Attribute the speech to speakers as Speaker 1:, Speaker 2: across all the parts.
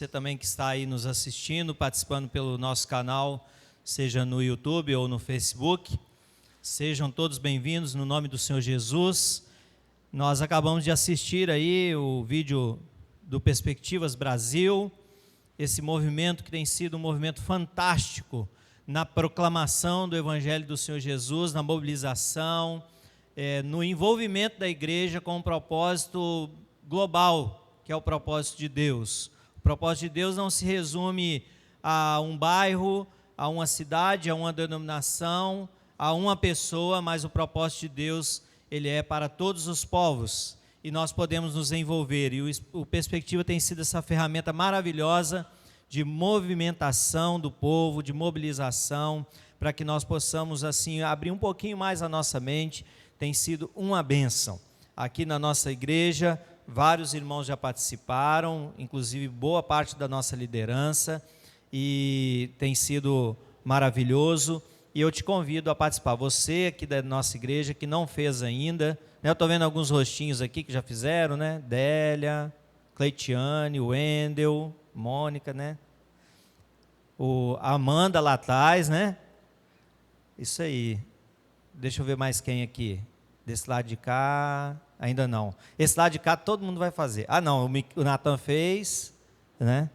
Speaker 1: Você também que está aí nos assistindo, participando pelo nosso canal, seja no YouTube ou no Facebook, sejam todos bem-vindos no nome do Senhor Jesus. Nós acabamos de assistir aí o vídeo do Perspectivas Brasil, esse movimento que tem sido um movimento fantástico na proclamação do Evangelho do Senhor Jesus, na mobilização, no envolvimento da igreja com um propósito global, que é o propósito de Deus. O propósito de Deus não se resume a um bairro, a uma cidade, a uma denominação, a uma pessoa, mas o propósito de Deus, ele é para todos os povos, e nós podemos nos envolver, e o Perspectiva tem sido essa ferramenta maravilhosa de movimentação do povo, de mobilização, para que nós possamos assim abrir um pouquinho mais a nossa mente. Tem sido uma bênção. Aqui na nossa igreja, vários irmãos já participaram, inclusive boa parte da nossa liderança, e tem sido maravilhoso, e eu te convido a participar. Você aqui da nossa igreja que não fez ainda, né? Eu estou vendo alguns rostinhos aqui que já fizeram, né? Délia, Cleitiane, Wendel, Mônica, né? A Amanda lá atrás, né? Isso aí. Deixa eu ver mais quem aqui. Desse lado de cá, ainda não. Esse lado de cá todo mundo vai fazer. Ah, não, o Natan fez, né?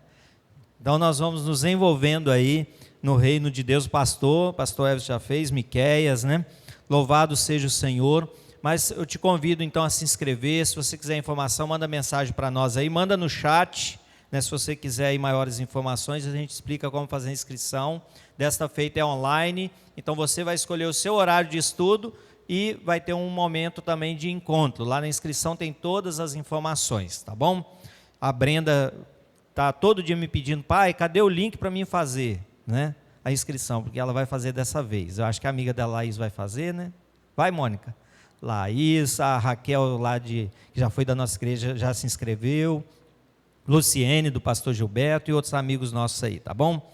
Speaker 1: Então nós vamos nos envolvendo aí no reino de Deus. O pastor Everson já fez, Miqueias, né? Louvado seja o Senhor. Mas eu te convido então a se inscrever. Se você quiser informação, manda mensagem para nós aí, manda no chat, né? Se você quiser aí maiores informações, a gente explica como fazer a inscrição. Desta feita é online, então você vai escolher o seu horário de estudo e vai ter um momento também de encontro. Lá na inscrição tem todas as informações, tá bom? A Brenda está todo dia me pedindo, pai, cadê o link para mim fazer, né? A inscrição, porque ela vai fazer dessa vez. Eu acho que a amiga da Laís vai fazer, né? Vai, Mônica. Laís, a Raquel lá que já foi da nossa igreja, já se inscreveu. Luciene, do pastor Gilberto, e outros amigos nossos aí, tá bom?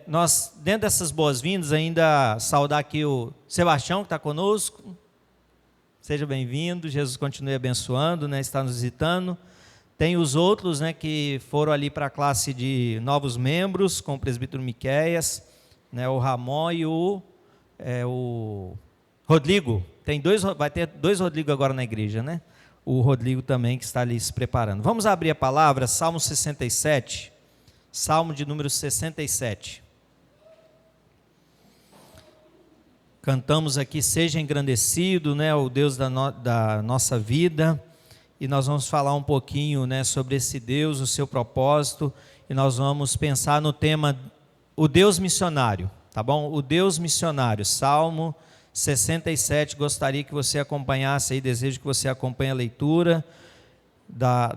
Speaker 1: Nós, dentro dessas boas-vindas, ainda saudar aqui o Sebastião, que está conosco. Seja bem-vindo, Jesus continue abençoando, né, está nos visitando. Tem os outros, né, que foram ali para a classe de novos membros, com o presbítero Miqueias, né, o Ramon e o Rodrigo. Vai ter dois Rodrigo agora na igreja, né? O Rodrigo também que está ali se preparando. Vamos abrir a palavra, Salmo 67. Salmo de número 67. Cantamos aqui, seja engrandecido, né, o Deus da nossa vida, e nós vamos falar um pouquinho, né, sobre esse Deus, o seu propósito, e nós vamos pensar no tema, o Deus missionário, tá bom? O Deus missionário, Salmo 67, gostaria que você acompanhasse aí, desejo que você acompanhe a leitura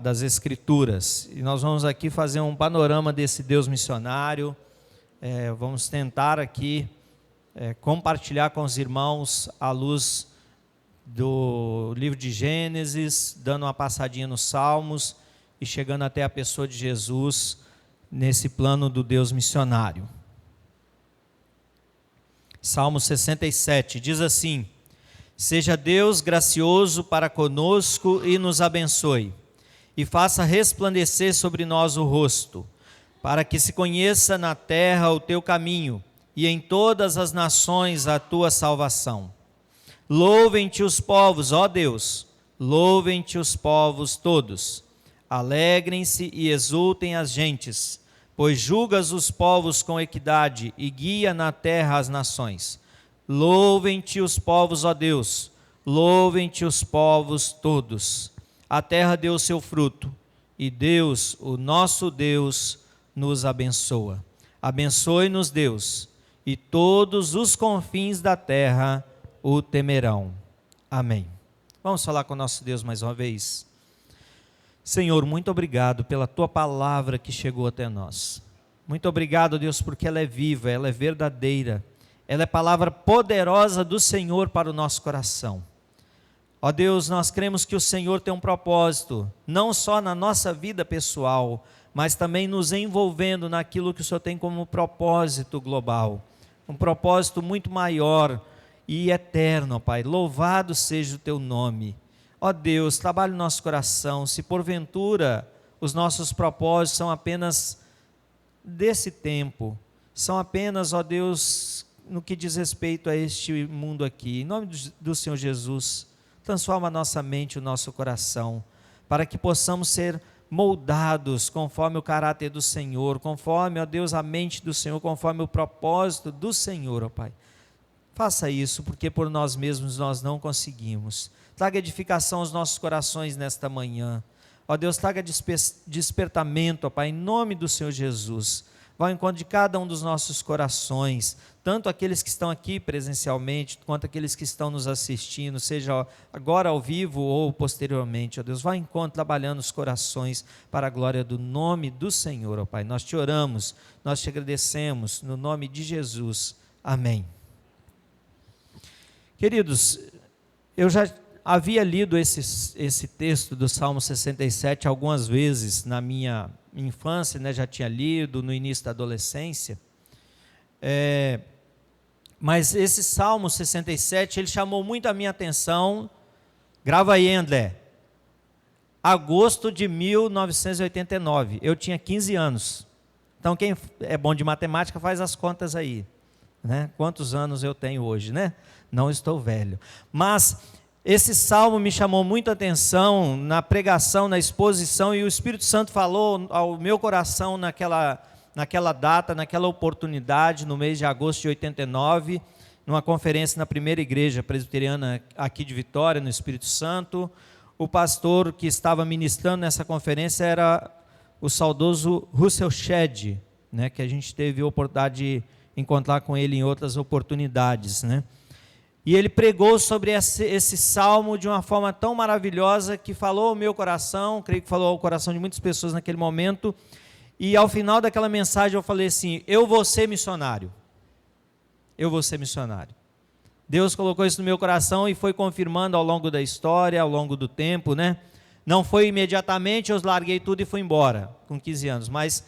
Speaker 1: das Escrituras, e nós vamos aqui fazer um panorama desse Deus missionário. Vamos tentar aqui compartilhar com os irmãos à luz do livro de Gênesis, dando uma passadinha nos Salmos e chegando até a pessoa de Jesus nesse plano do Deus missionário. Salmo 67 diz assim: seja Deus gracioso para conosco e nos abençoe, e faça resplandecer sobre nós o rosto, para que se conheça na terra o teu caminho, e em todas as nações a tua salvação. Louvem-te os povos, ó Deus, louvem-te os povos todos. Alegrem-se e exultem as gentes, pois julgas os povos com equidade e guia na terra as nações. Louvem-te os povos, ó Deus, louvem-te os povos todos. A terra deu seu fruto, e Deus, o nosso Deus, nos abençoa. Abençoe-nos, Deus, e todos os confins da terra o temerão. Amém. Vamos falar com o nosso Deus mais uma vez. Senhor, muito obrigado pela tua palavra que chegou até nós. Muito obrigado, Deus, porque ela é viva, ela é verdadeira. Ela é palavra poderosa do Senhor para o nosso coração. Ó Deus, nós cremos que o Senhor tem um propósito, não só na nossa vida pessoal, mas também nos envolvendo naquilo que o Senhor tem como propósito global. Um propósito muito maior e eterno, Pai. Louvado seja o teu nome. Ó Deus, trabalhe no nosso coração. Se porventura os nossos propósitos são apenas desse tempo, são apenas, ó Deus, no que diz respeito a este mundo aqui. Em nome do Senhor Jesus, transforma a nossa mente, o nosso coração, para que possamos ser moldados conforme o caráter do Senhor, conforme, ó Deus, a mente do Senhor, conforme o propósito do Senhor, ó Pai. Faça isso, porque por nós mesmos nós não conseguimos. Traga edificação aos nossos corações nesta manhã. Ó Deus, traga despertamento, ó Pai, em nome do Senhor Jesus. Vá ao encontro de cada um dos nossos corações, tanto aqueles que estão aqui presencialmente, quanto aqueles que estão nos assistindo, seja agora ao vivo ou posteriormente, ó Deus. Vá ao encontro, trabalhando os corações para a glória do nome do Senhor, ó Pai. Nós te oramos, nós te agradecemos, no nome de Jesus. Amém. Queridos, eu já havia lido esse texto do Salmo 67 algumas vezes na minha infância, né? Já tinha lido no início da adolescência, mas esse Salmo 67, ele chamou muito a minha atenção. Grava aí, André, agosto de 1989, eu tinha 15 anos, então quem é bom de matemática faz as contas aí, né? Quantos anos eu tenho hoje, né? Não estou velho, mas esse salmo me chamou muito a atenção na pregação, na exposição, e o Espírito Santo falou ao meu coração naquela data, naquela oportunidade, no mês de agosto de 89, numa conferência na primeira igreja presbiteriana aqui de Vitória, no Espírito Santo. O pastor que estava ministrando nessa conferência era o saudoso Russell Shedd, né, que a gente teve a oportunidade de encontrar com ele em outras oportunidades, né? E ele pregou sobre esse salmo de uma forma tão maravilhosa que falou ao meu coração, creio que falou ao coração de muitas pessoas naquele momento. E ao final daquela mensagem eu falei assim: eu vou ser missionário. Eu vou ser missionário. Deus colocou isso no meu coração e foi confirmando ao longo da história, ao longo do tempo, né? Não foi imediatamente, eu larguei tudo e fui embora, com 15 anos. Mas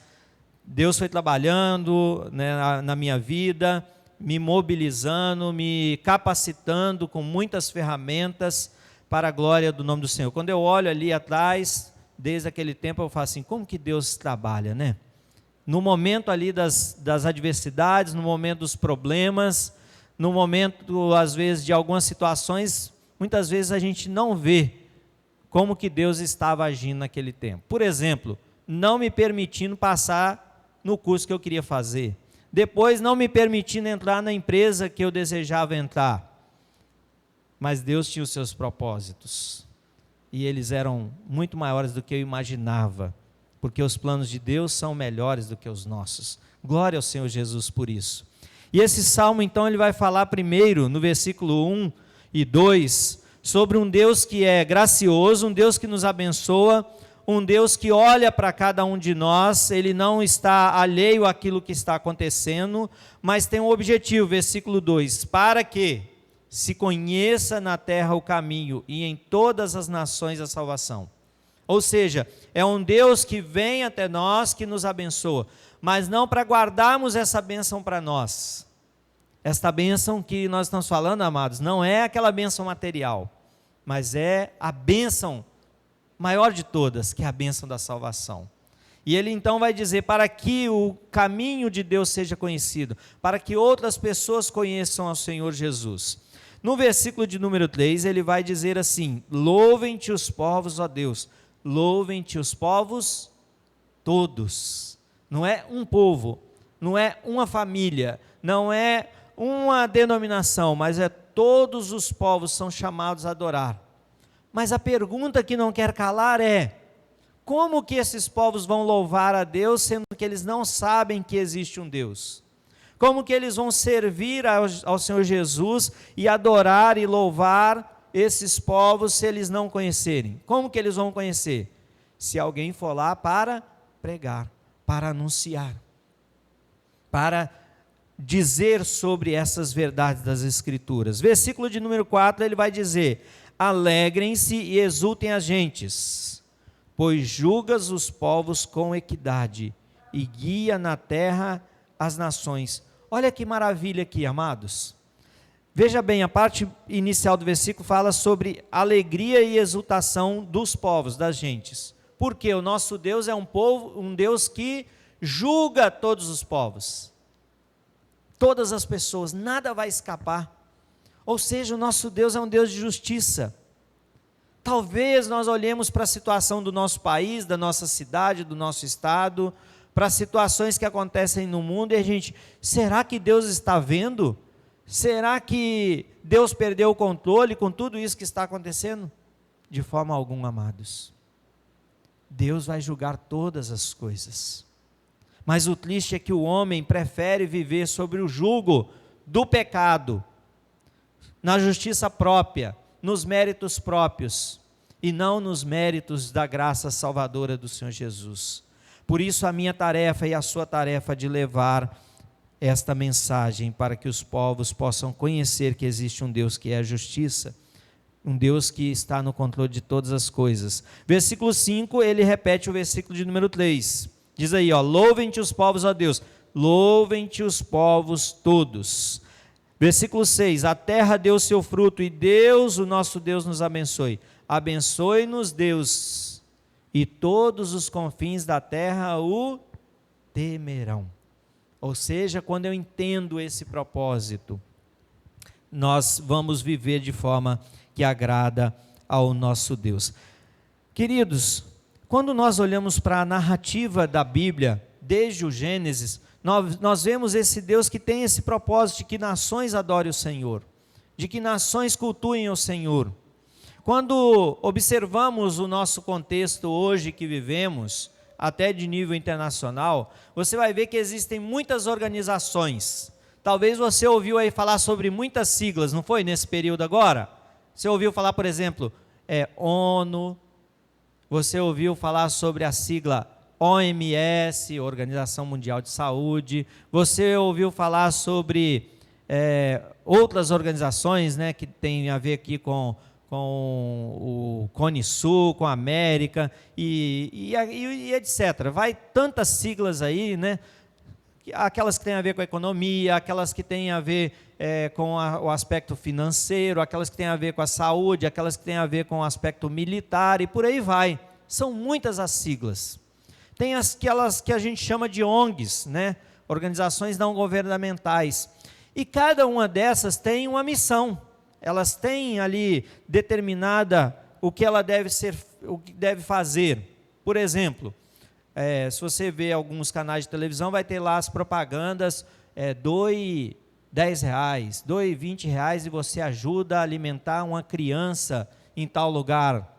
Speaker 1: Deus foi trabalhando, né, na minha vida, me mobilizando, me capacitando com muitas ferramentas para a glória do nome do Senhor. Quando eu olho ali atrás, desde aquele tempo, eu falo assim: como que Deus trabalha, né? No momento ali das adversidades, no momento dos problemas, no momento, às vezes, de algumas situações, muitas vezes a gente não vê como que Deus estava agindo naquele tempo. Por exemplo, não me permitindo passar no curso que eu queria fazer. Depois, não me permitindo entrar na empresa que eu desejava entrar. Mas Deus tinha os seus propósitos. E eles eram muito maiores do que eu imaginava. Porque os planos de Deus são melhores do que os nossos. Glória ao Senhor Jesus por isso. E esse salmo, então, ele vai falar primeiro, no versículo 1 e 2, sobre um Deus que é gracioso, um Deus que nos abençoa, um Deus que olha para cada um de nós. Ele não está alheio àquilo que está acontecendo, mas tem um objetivo, versículo 2, para que se conheça na terra o caminho e em todas as nações a salvação. Ou seja, é um Deus que vem até nós, que nos abençoa, mas não para guardarmos essa bênção para nós. Esta bênção que nós estamos falando, amados, não é aquela bênção material, mas é a bênção maior de todas, que é a bênção da salvação. E ele então vai dizer: para que o caminho de Deus seja conhecido, para que outras pessoas conheçam ao Senhor Jesus. No versículo de número 3, ele vai dizer assim: louvem-te os povos, ó Deus, louvem-te os povos todos. Não é um povo, não é uma família, não é uma denominação, mas é todos os povos são chamados a adorar. Mas a pergunta que não quer calar é: como que esses povos vão louvar a Deus, sendo que eles não sabem que existe um Deus? Como que eles vão servir ao Senhor Jesus e adorar e louvar esses povos se eles não conhecerem? Como que eles vão conhecer? Se alguém for lá para pregar, para anunciar, para dizer sobre essas verdades das Escrituras. Versículo de número 4, ele vai dizer: alegrem-se e exultem as gentes, pois julgas os povos com equidade e guia na terra as nações. Olha que maravilha aqui, amados. Veja bem, a parte inicial do versículo fala sobre alegria e exultação dos povos, das gentes. Porque o nosso Deus é um Deus que julga todos os povos, todas as pessoas, nada vai escapar. Ou seja, o nosso Deus é um Deus de justiça. Talvez nós olhemos para a situação do nosso país, da nossa cidade, do nosso estado, para as situações que acontecem no mundo, e a gente, será que Deus está vendo? Será que Deus perdeu o controle com tudo isso que está acontecendo? De forma alguma, amados. Deus vai julgar todas as coisas. Mas o triste é que o homem prefere viver sobre o jugo do pecado, na justiça própria, nos méritos próprios, e não nos méritos da graça salvadora do Senhor Jesus. Por isso a minha tarefa e a sua tarefa de levar esta mensagem para que os povos possam conhecer que existe um Deus que é a justiça, um Deus que está no controle de todas as coisas. Versículo 5, ele repete o versículo de número 3. Diz aí, louvem-te os povos, ó Deus, louvem-te os povos todos. Versículo 6, a terra deu seu fruto e Deus, o nosso Deus, nos abençoe. Abençoe-nos, Deus, e todos os confins da terra o temerão. Ou seja, quando eu entendo esse propósito, nós vamos viver de forma que agrada ao nosso Deus. Queridos, quando nós olhamos para a narrativa da Bíblia, desde o Gênesis, nós vemos esse Deus que tem esse propósito de que nações adorem o Senhor, de que nações cultuem o Senhor. Quando observamos o nosso contexto hoje que vivemos, até de nível internacional, você vai ver que existem muitas organizações. Talvez você ouviu aí falar sobre muitas siglas, não foi nesse período agora? Você ouviu falar, por exemplo, ONU, você ouviu falar sobre a sigla OMS, Organização Mundial de Saúde, você ouviu falar sobre outras organizações, né, que tem a ver aqui com o Cone Sul, com a América, e etc. Vai tantas siglas aí, né? Aquelas que têm a ver com a economia, aquelas que têm a ver com o aspecto financeiro, aquelas que têm a ver com a saúde, aquelas que têm a ver com o aspecto militar, e por aí vai. São muitas as siglas. Tem aquelas que a gente chama de ONGs, né? Organizações não governamentais. E cada uma dessas tem uma missão. Elas têm ali determinada o que ela deve fazer. Por exemplo, se você vê alguns canais de televisão, vai ter lá as propagandas, doe R$10, doe R$20 e você ajuda a alimentar uma criança em tal lugar.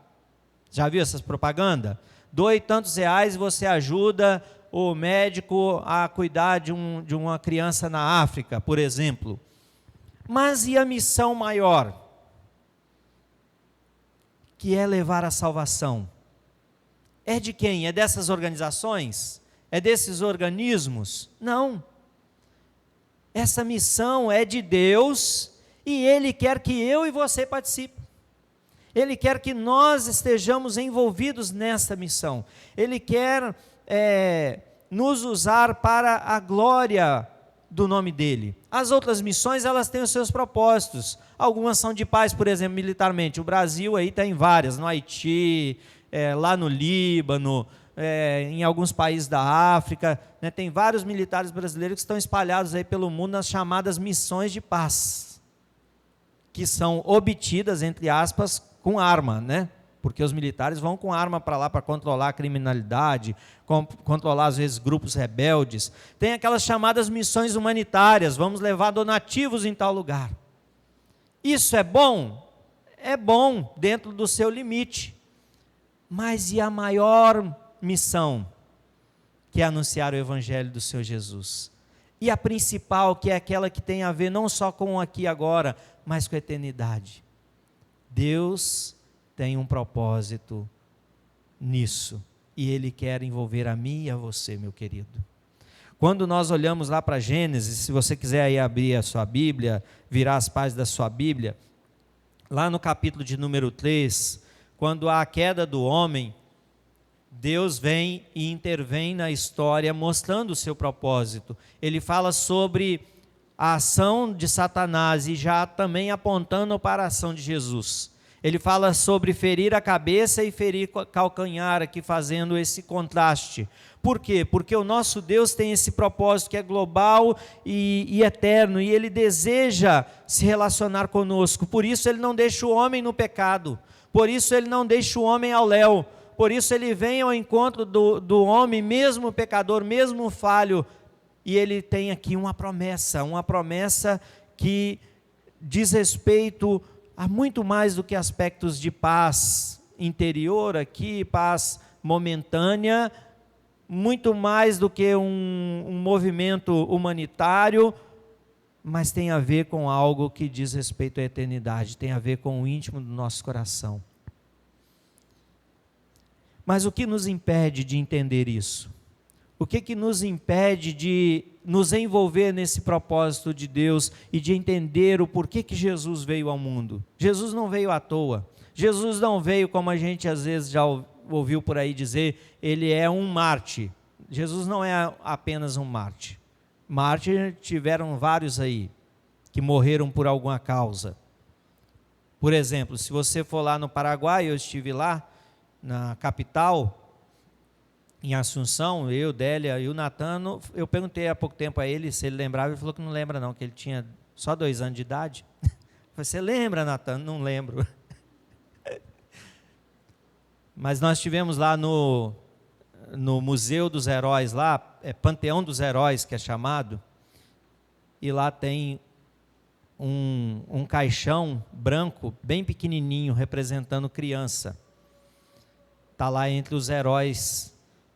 Speaker 1: Já viu essas propagandas? Doe tantos reais e você ajuda o médico a cuidar de uma criança na África, por exemplo. Mas e a missão maior? Que é levar a salvação. É de quem? É dessas organizações? É desses organismos? Não. Essa missão é de Deus e Ele quer que eu e você participem. Ele quer que nós estejamos envolvidos nessa missão. Ele quer nos usar para a glória do nome dele. As outras missões, elas têm os seus propósitos. Algumas são de paz, por exemplo, militarmente. O Brasil aí tem várias, no Haiti, lá no Líbano, em alguns países da África, né, tem vários militares brasileiros que estão espalhados aí pelo mundo nas chamadas missões de paz, que são obtidas, entre aspas, com arma, né? Porque os militares vão com arma para lá para controlar a criminalidade, controlar às vezes grupos rebeldes. Tem aquelas chamadas missões humanitárias, vamos levar donativos em tal lugar. Isso é bom? É bom dentro do seu limite. Mas e a maior missão? Que é anunciar o Evangelho do Senhor Jesus. E a principal, que é aquela que tem a ver não só com o aqui e agora, mas com a eternidade. Deus tem um propósito nisso, e Ele quer envolver a mim e a você, meu querido. Quando nós olhamos lá para Gênesis, se você quiser aí abrir a sua Bíblia, virar as páginas da sua Bíblia, lá no capítulo de número 3, quando há a queda do homem, Deus vem e intervém na história, mostrando o seu propósito. Ele fala sobre a ação de Satanás e já também apontando para a ação de Jesus. Ele fala sobre ferir a cabeça e ferir calcanhar, aqui fazendo esse contraste. Por quê? Porque o nosso Deus tem esse propósito que é global e eterno, e Ele deseja se relacionar conosco. Por isso Ele não deixa o homem no pecado, por isso Ele não deixa o homem ao léu, por isso Ele vem ao encontro do homem, mesmo pecador, mesmo falho, e Ele tem aqui uma promessa que diz respeito a muito mais do que aspectos de paz interior aqui, paz momentânea, muito mais do que um movimento humanitário, mas tem a ver com algo que diz respeito à eternidade, tem a ver com o íntimo do nosso coração. Mas o que nos impede de entender isso? O que nos impede de nos envolver nesse propósito de Deus e de entender o porquê que Jesus veio ao mundo? Jesus não veio à toa. Jesus não veio, como a gente às vezes já ouviu por aí dizer, ele é um Marte. Jesus não é apenas um Marte. Marte tiveram vários aí, que morreram por alguma causa. Por exemplo, se você for lá no Paraguai, eu estive lá, na capital, em Assunção, eu, Délia e o Natano, eu perguntei há pouco tempo a ele se ele lembrava, ele falou que não lembra não, que ele tinha só 2 anos de idade. Eu falei, você lembra, Natano? Não lembro. Mas nós estivemos lá no Museu dos Heróis, lá, Panteão dos Heróis, que é chamado, e lá tem um caixão branco, bem pequenininho, representando criança. Está lá entre os heróis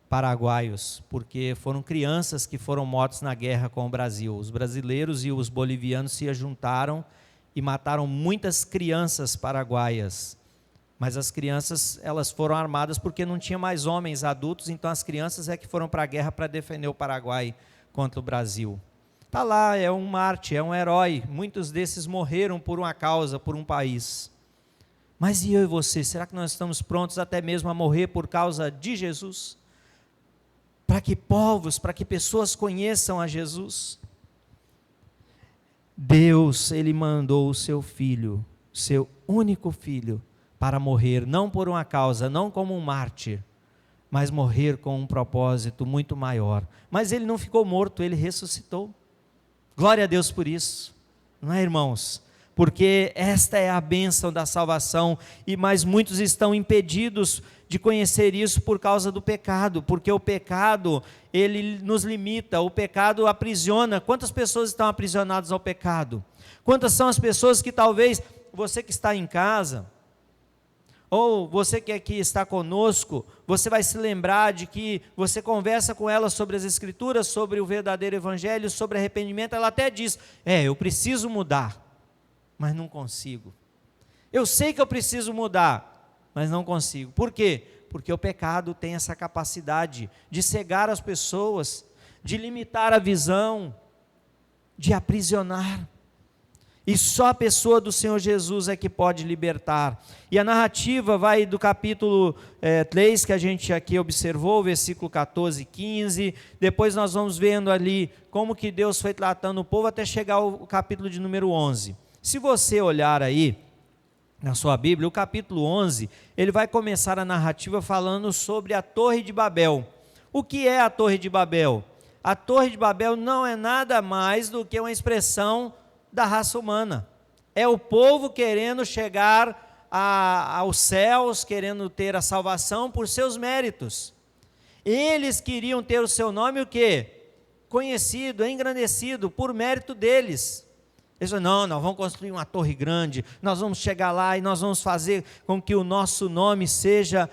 Speaker 1: paraguaios, porque foram crianças que foram mortas na guerra com o Brasil. Os brasileiros e os bolivianos se juntaram e mataram muitas crianças paraguaias. Mas as crianças, elas foram armadas porque não tinha mais homens adultos, então as crianças é que foram para a guerra para defender o Paraguai contra o Brasil. Está lá, é um Marte, é um herói. Muitos desses morreram por uma causa, por um país. Mas e eu e você, será que nós estamos prontos até mesmo a morrer por causa de Jesus? Para que povos, para que pessoas conheçam a Jesus? Deus, Ele mandou o seu Filho, seu único Filho, para morrer, não por uma causa, não como um mártir, mas morrer com um propósito muito maior. Mas Ele não ficou morto, Ele ressuscitou. Glória a Deus por isso, não é, irmãos? Porque esta é a bênção da salvação, mas muitos estão impedidos de conhecer isso por causa do pecado, porque o pecado, ele nos limita, o pecado aprisiona. Quantas pessoas estão aprisionadas ao pecado? Quantas são as pessoas que talvez, você que está em casa, ou você que aqui está conosco, você vai se lembrar de que você conversa com ela sobre as Escrituras, sobre o verdadeiro Evangelho, sobre arrependimento, ela até diz, eu preciso mudar, mas não consigo. Eu sei que eu preciso mudar, mas não consigo. Por quê? Porque o pecado tem essa capacidade de cegar as pessoas, de limitar a visão, de aprisionar. E só a pessoa do Senhor Jesus é que pode libertar. E a narrativa vai do capítulo 3, que a gente aqui observou, versículo 14 e 15. Depois nós vamos vendo ali como que Deus foi tratando o povo até chegar ao capítulo de número 11. Se você olhar aí na sua Bíblia, o capítulo 11, ele vai começar a narrativa falando sobre a Torre de Babel. O que é a Torre de Babel? A Torre de Babel não é nada mais do que uma expressão da raça humana. É o povo querendo chegar aos céus, querendo ter a salvação por seus méritos. Eles queriam ter o seu nome o quê? Conhecido, engrandecido, por mérito deles. Eles falaram, não, nós vamos construir uma torre grande, nós vamos chegar lá e nós vamos fazer com que o nosso nome seja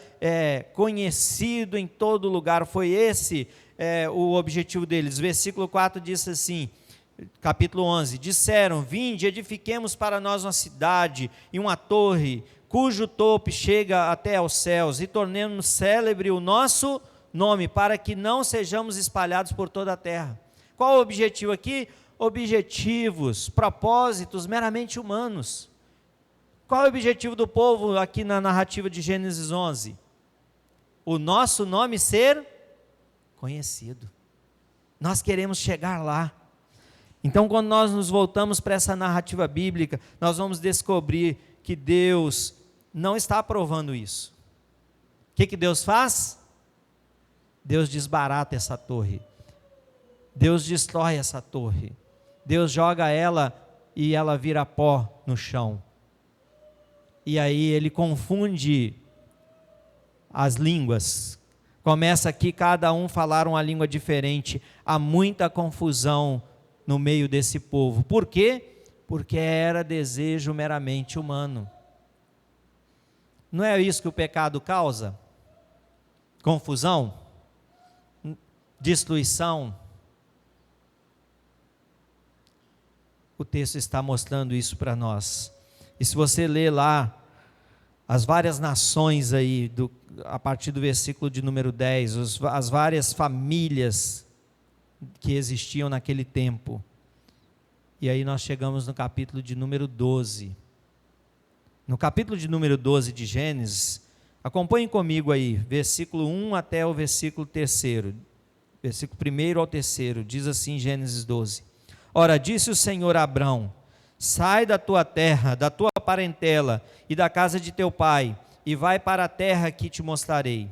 Speaker 1: conhecido em todo lugar. Foi esse o objetivo deles. Versículo 4 diz assim, capítulo 11, disseram, vinde, edifiquemos para nós uma cidade e uma torre, cujo topo chega até aos céus, e tornemos célebre o nosso nome, para que não sejamos espalhados por toda a terra. Qual o objetivo aqui? Objetivos, propósitos meramente humanos. Qual é o objetivo do povo aqui na narrativa de Gênesis 11? O nosso nome ser conhecido. Nós queremos chegar lá. Então, quando nós nos voltamos para essa narrativa bíblica, nós vamos descobrir que Deus, não está aprovando isso. O que Deus faz? Deus desbarata essa torre. Deus destrói essa torre. Deus joga ela e ela vira pó no chão. E aí ele confunde as línguas. Começa aqui cada um falar uma língua diferente. Há muita confusão no meio desse povo. Por quê? Porque era desejo meramente humano. Não é isso que o pecado causa? Confusão? Destruição? O texto está mostrando isso para nós. E se você ler lá as várias nações aí, a partir do versículo de número 10, as várias famílias que existiam naquele tempo. E aí nós chegamos no capítulo de número 12. No capítulo de número 12 de Gênesis, acompanhem comigo aí, versículo 1 até o versículo 3. Versículo 1 ao 3, diz assim Gênesis 12. Ora, disse o Senhor a Abrão: sai da tua terra, da tua parentela e da casa de teu pai, e vai para a terra que te mostrarei.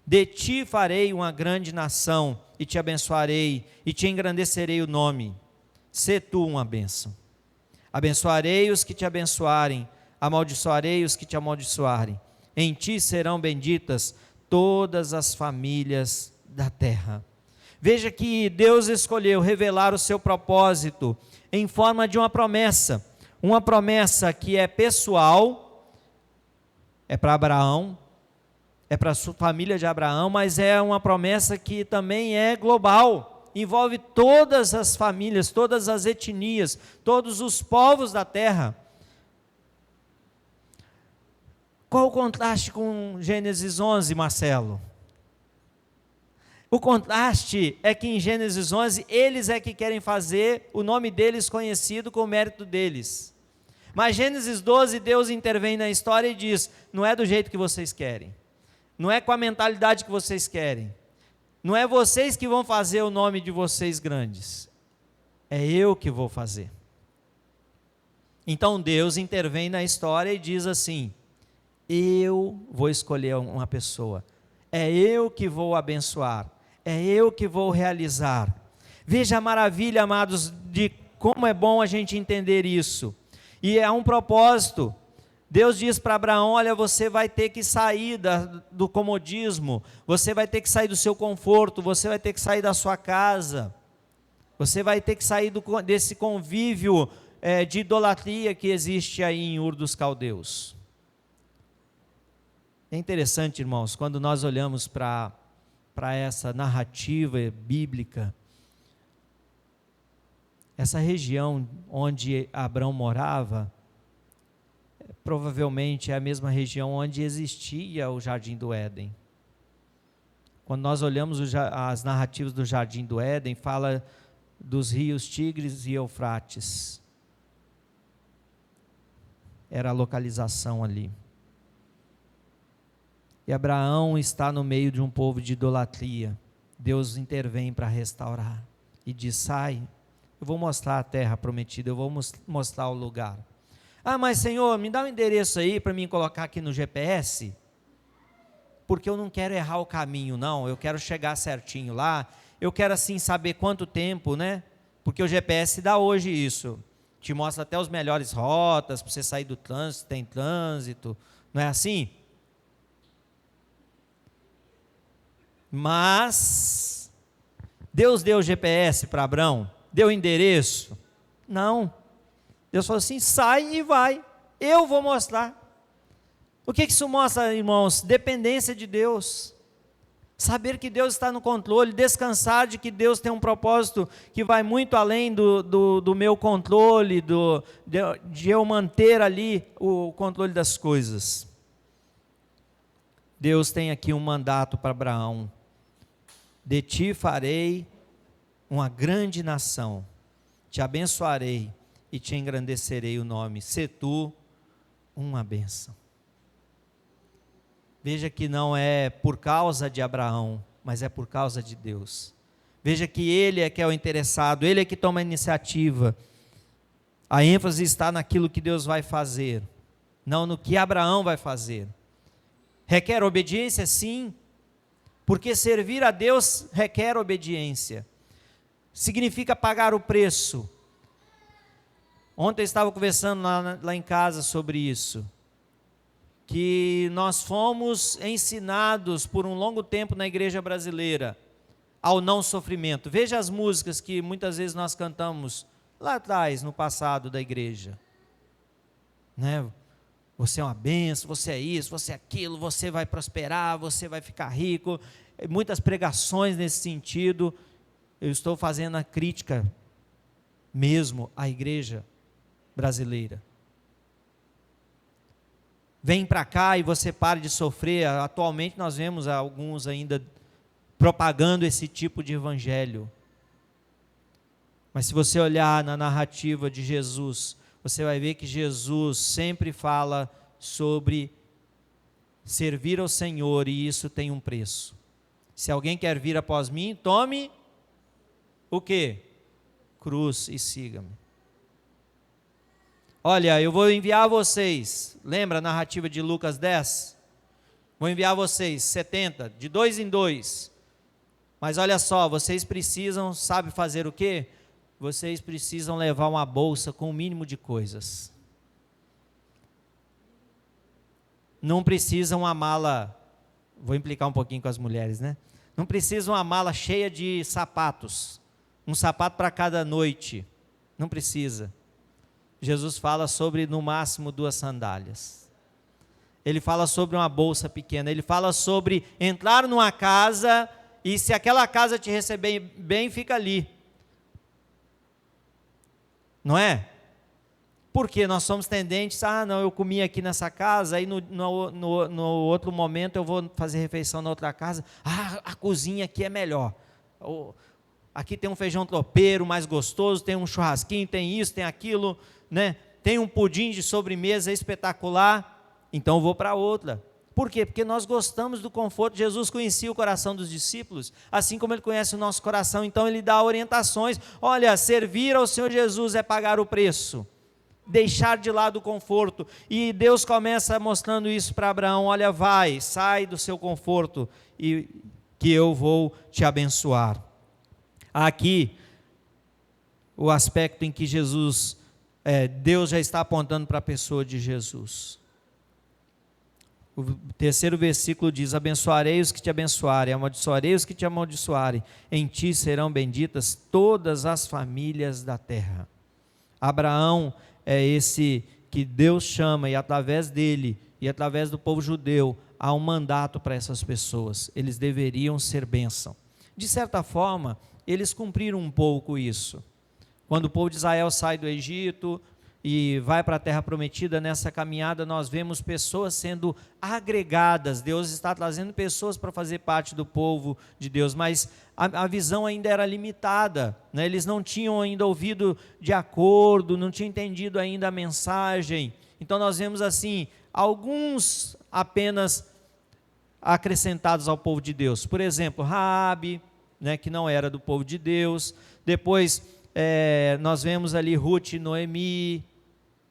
Speaker 1: De ti farei uma grande nação, e te abençoarei, e te engrandecerei o nome. Sê tu uma bênção. Abençoarei os que te abençoarem, amaldiçoarei os que te amaldiçoarem. Em ti serão benditas todas as famílias da terra. Veja que Deus escolheu revelar o seu propósito em forma de uma promessa que é pessoal, é para Abraão, é para a família de Abraão, mas é uma promessa que também é global, envolve todas as famílias, todas as etnias, todos os povos da terra. Qual o contraste com Gênesis 11, Marcelo? O contraste é que em Gênesis 11, eles é que querem fazer o nome deles conhecido com o mérito deles. Mas Gênesis 12, Deus intervém na história e diz: não é do jeito que vocês querem, não é com a mentalidade que vocês querem, não é vocês que vão fazer o nome de vocês grandes, é eu que vou fazer. Então Deus intervém na história e diz assim: eu vou escolher uma pessoa, é eu que vou abençoar, é eu que vou realizar. Veja a maravilha, amados, de como é bom a gente entender isso. E há um propósito. Deus diz para Abraão: olha, você vai ter que sair do comodismo, você vai ter que sair do seu conforto, você vai ter que sair da sua casa, você vai ter que sair desse convívio de idolatria que existe aí em Ur dos Caldeus. É interessante, irmãos, quando nós olhamos para essa narrativa bíblica, essa região onde Abrão morava, provavelmente é a mesma região onde existia o Jardim do Éden. Quando nós olhamos as narrativas do Jardim do Éden, fala dos rios Tigres e Eufrates. Era a localização ali. E Abraão está no meio de um povo de idolatria. Deus intervém para restaurar e diz: sai, eu vou mostrar a terra prometida, eu vou mostrar o lugar. Ah, mas Senhor, me dá um endereço aí para mim colocar aqui no GPS, porque eu não quero errar o caminho não, eu quero chegar certinho lá, eu quero assim saber quanto tempo, né? Porque o GPS dá hoje isso, te mostra até as melhores rotas, para você sair do trânsito, tem trânsito, não é assim? Mas Deus deu o GPS para Abrão, deu o endereço? Não. Deus falou assim: sai e vai, eu vou mostrar. O que isso mostra, irmãos? Dependência de Deus, saber que Deus está no controle, descansar de que Deus tem um propósito que vai muito além do meu controle, de eu manter ali o controle das coisas. Deus tem aqui um mandato para Abraão: de ti farei uma grande nação, te abençoarei e te engrandecerei o nome, sê tu uma bênção. Veja que não é por causa de Abraão, mas é por causa de Deus. Veja que ele é que é o interessado, ele é que toma a iniciativa. A ênfase está naquilo que Deus vai fazer. não no que Abraão vai fazer. Requer obediência? Sim, porque servir a Deus requer obediência. Significa pagar o preço. Ontem eu estava conversando lá em casa sobre isso, que nós fomos ensinados por um longo tempo na igreja brasileira ao não sofrimento. Veja as músicas que muitas vezes nós cantamos lá atrás, no passado da igreja, né? Você é uma bênção, você é isso, você é aquilo, você vai prosperar, você vai ficar rico. Muitas pregações nesse sentido. Eu estou fazendo a crítica mesmo à igreja brasileira. Vem para cá e você pare de sofrer. Atualmente nós vemos alguns ainda propagando esse tipo de evangelho. Mas se você olhar na narrativa de Jesus, você vai ver que Jesus sempre fala sobre servir ao Senhor, e isso tem um preço. Se alguém quer vir após mim, tome o quê? Cruz e siga-me. Olha, eu vou enviar a vocês, lembra a narrativa de Lucas 10? Vou enviar a vocês 70, de 2 em 2. Mas olha só, vocês precisam, sabe fazer o quê? Vocês precisam levar uma bolsa com o mínimo de coisas. Não precisam uma mala, vou implicar um pouquinho com as mulheres, né? Não precisam uma mala cheia de sapatos, um sapato para cada noite, não precisa. Jesus fala sobre, no máximo, 2 sandálias. Ele fala sobre uma bolsa pequena, ele fala sobre entrar numa casa, e se aquela casa te receber bem, fica ali. Não é? Porque nós somos tendentes, não, eu comi aqui nessa casa, aí no outro momento eu vou fazer refeição na outra casa, a cozinha aqui é melhor, aqui tem um feijão tropeiro mais gostoso, tem um churrasquinho, tem isso, tem aquilo, né? Tem um pudim de sobremesa espetacular, então eu vou para outra. Por quê? Porque nós gostamos do conforto. Jesus conhecia o coração dos discípulos, assim como Ele conhece o nosso coração, então Ele dá orientações. Olha, servir ao Senhor Jesus é pagar o preço, deixar de lado o conforto, e Deus começa mostrando isso para Abraão: olha, sai do seu conforto, e que eu vou te abençoar. Aqui, o aspecto em que Deus já está apontando para a pessoa de Jesus. O 3º versículo diz: abençoarei os que te abençoarem, amaldiçoarei os que te amaldiçoarem, em ti serão benditas todas as famílias da terra. Abraão é esse que Deus chama, e através dele, e através do povo judeu, há um mandato para essas pessoas. Eles deveriam ser bênção. De certa forma, eles cumpriram um pouco isso. Quando o povo de Israel sai do Egito e vai para a terra prometida, nessa caminhada nós vemos pessoas sendo agregadas. Deus está trazendo pessoas para fazer parte do povo de Deus, mas a visão ainda era limitada, né? Eles não tinham ainda ouvido de acordo, não tinham entendido ainda a mensagem. Então nós vemos assim, alguns apenas acrescentados ao povo de Deus. Por exemplo, Raabe, né, que não era do povo de Deus. Depois nós vemos ali Ruth e Noemi,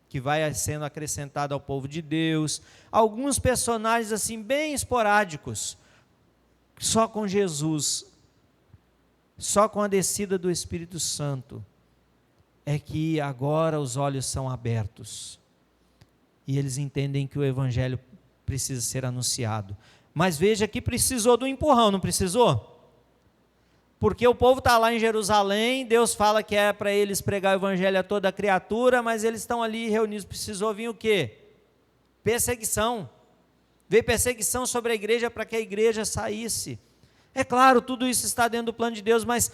Speaker 1: que vai sendo acrescentado ao povo de Deus. Alguns personagens assim bem esporádicos. Só com Jesus, só com a descida do Espírito Santo, é que agora os olhos são abertos, e eles entendem que o Evangelho precisa ser anunciado. Mas veja que precisou do empurrão, não precisou? Porque o povo está lá em Jerusalém, Deus fala que é para eles pregar o Evangelho a toda criatura, mas eles estão ali reunidos. Precisou vir o quê? Perseguição. Veio perseguição sobre a igreja para que a igreja saísse. É claro, tudo isso está dentro do plano de Deus, mas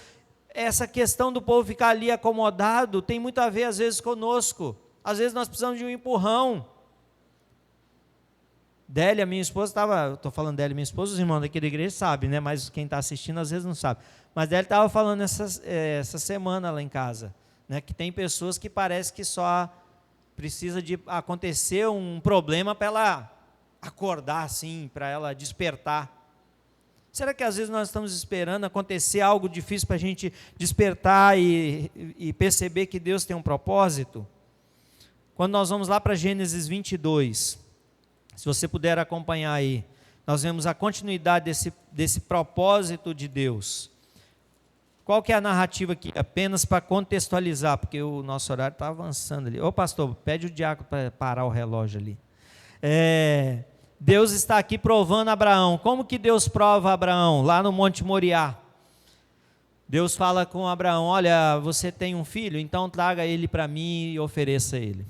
Speaker 1: essa questão do povo ficar ali acomodado tem muito a ver às vezes conosco. Às vezes nós precisamos de um empurrão. Délia, minha esposa, estou falando Délia, minha esposa, os irmãos daqui da igreja sabem, né? Mas quem está assistindo às vezes não sabe. Mas Délia estava falando essa semana lá em casa, né? Que tem pessoas que parece que só precisa de acontecer um problema para ela acordar assim, para ela despertar. Será que às vezes nós estamos esperando acontecer algo difícil para a gente despertar e perceber que Deus tem um propósito? quando nós vamos lá para Gênesis 22, se você puder acompanhar aí, nós vemos a continuidade desse propósito de Deus. Qual que é a narrativa aqui? Apenas para contextualizar, porque o nosso horário está avançando ali. Ô pastor, pede o diácono para parar o relógio ali. Deus está aqui provando Abraão. Como que Deus prova Abraão? Lá no Monte Moriá. Deus fala com Abraão: olha, você tem um filho, então traga ele para mim e ofereça ele.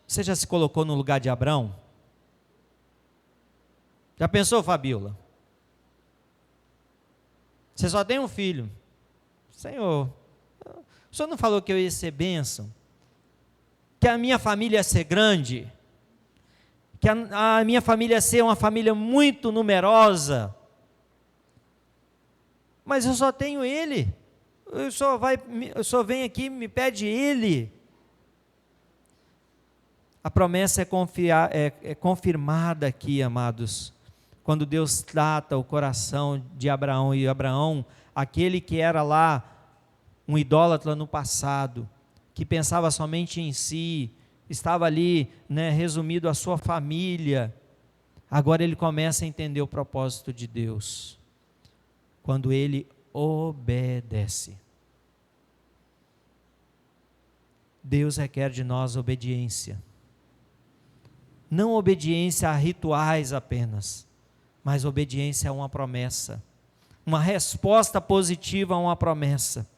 Speaker 1: Você já se colocou no lugar de Abraão? Já pensou, Fabiola? Você só tem um filho. Senhor, o Senhor não falou que eu ia ser bênção? Que a minha família ia ser grande? Que a minha família ia ser uma família muito numerosa? Mas eu só tenho ele. O Senhor vem aqui e me pede ele. A promessa é confirmada aqui, amados, quando Deus trata o coração de Abraão, e Abraão, aquele que era lá um idólatra no passado, que pensava somente em si, estava ali, resumido a sua família, agora ele começa a entender o propósito de Deus, quando ele obedece. Deus requer de nós obediência, não obediência a rituais apenas, mas obediência a uma promessa, uma resposta positiva a uma promessa.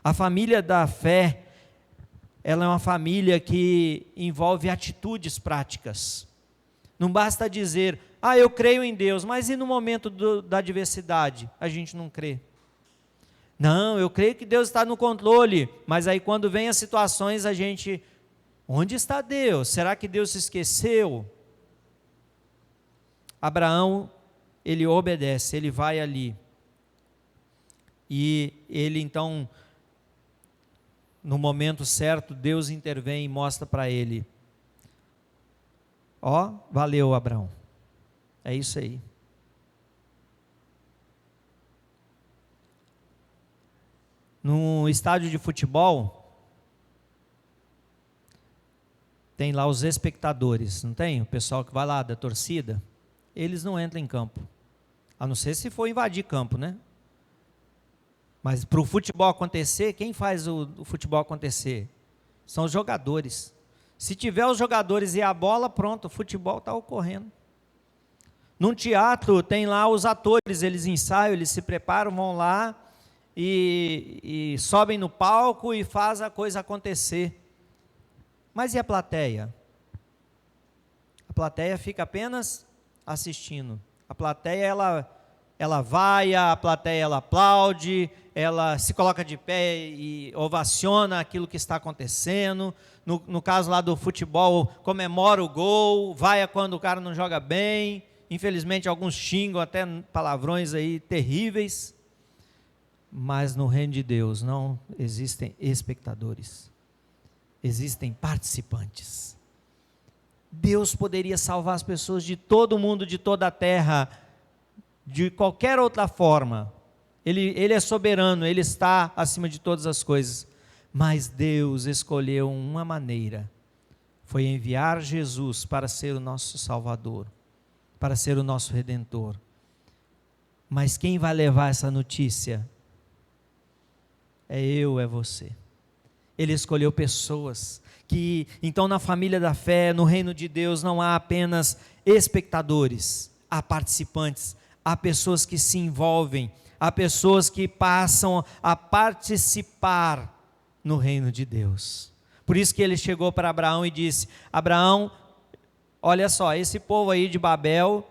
Speaker 1: A família da fé, ela é uma família que envolve atitudes práticas. Não basta dizer: eu creio em Deus, mas e no momento da adversidade? A gente não crê. Não, eu creio que Deus está no controle, mas aí quando vem as situações a gente: onde está Deus? Será que Deus se esqueceu? Abraão, ele obedece, ele vai ali. E ele então, no momento certo, Deus intervém e mostra para ele: valeu, Abraão. É isso aí. No estádio de futebol, tem lá os espectadores, não tem? O pessoal que vai lá da torcida, eles não entram em campo, a não ser se for invadir campo, né? Mas para o futebol acontecer, quem faz o futebol acontecer? São os jogadores. Se tiver os jogadores e a bola, pronto, o futebol está ocorrendo. Num teatro tem lá os atores, eles ensaiam, eles se preparam, vão lá e sobem no palco e faz a coisa acontecer. Mas e a plateia? A plateia fica apenas assistindo. A plateia, ela vai, a plateia ela aplaude, ela se coloca de pé e ovaciona aquilo que está acontecendo. No caso lá do futebol, comemora o gol, vai quando o cara não joga bem. Infelizmente alguns xingam até palavrões aí terríveis. Mas no reino de Deus não existem espectadores, existem participantes. Deus poderia salvar as pessoas de todo mundo, de toda a terra, de qualquer outra forma. Ele é soberano, Ele está acima de todas as coisas. Mas Deus escolheu uma maneira, foi enviar Jesus para ser o nosso Salvador, para ser o nosso Redentor. Mas quem vai levar essa notícia? É eu, é você. Ele escolheu pessoas que, então, na família da fé, no reino de Deus, não há apenas espectadores, há participantes, há pessoas que se envolvem, há pessoas que passam a participar no reino de Deus. Por isso que ele chegou para Abraão e disse: Abraão, olha só, esse povo aí de Babel,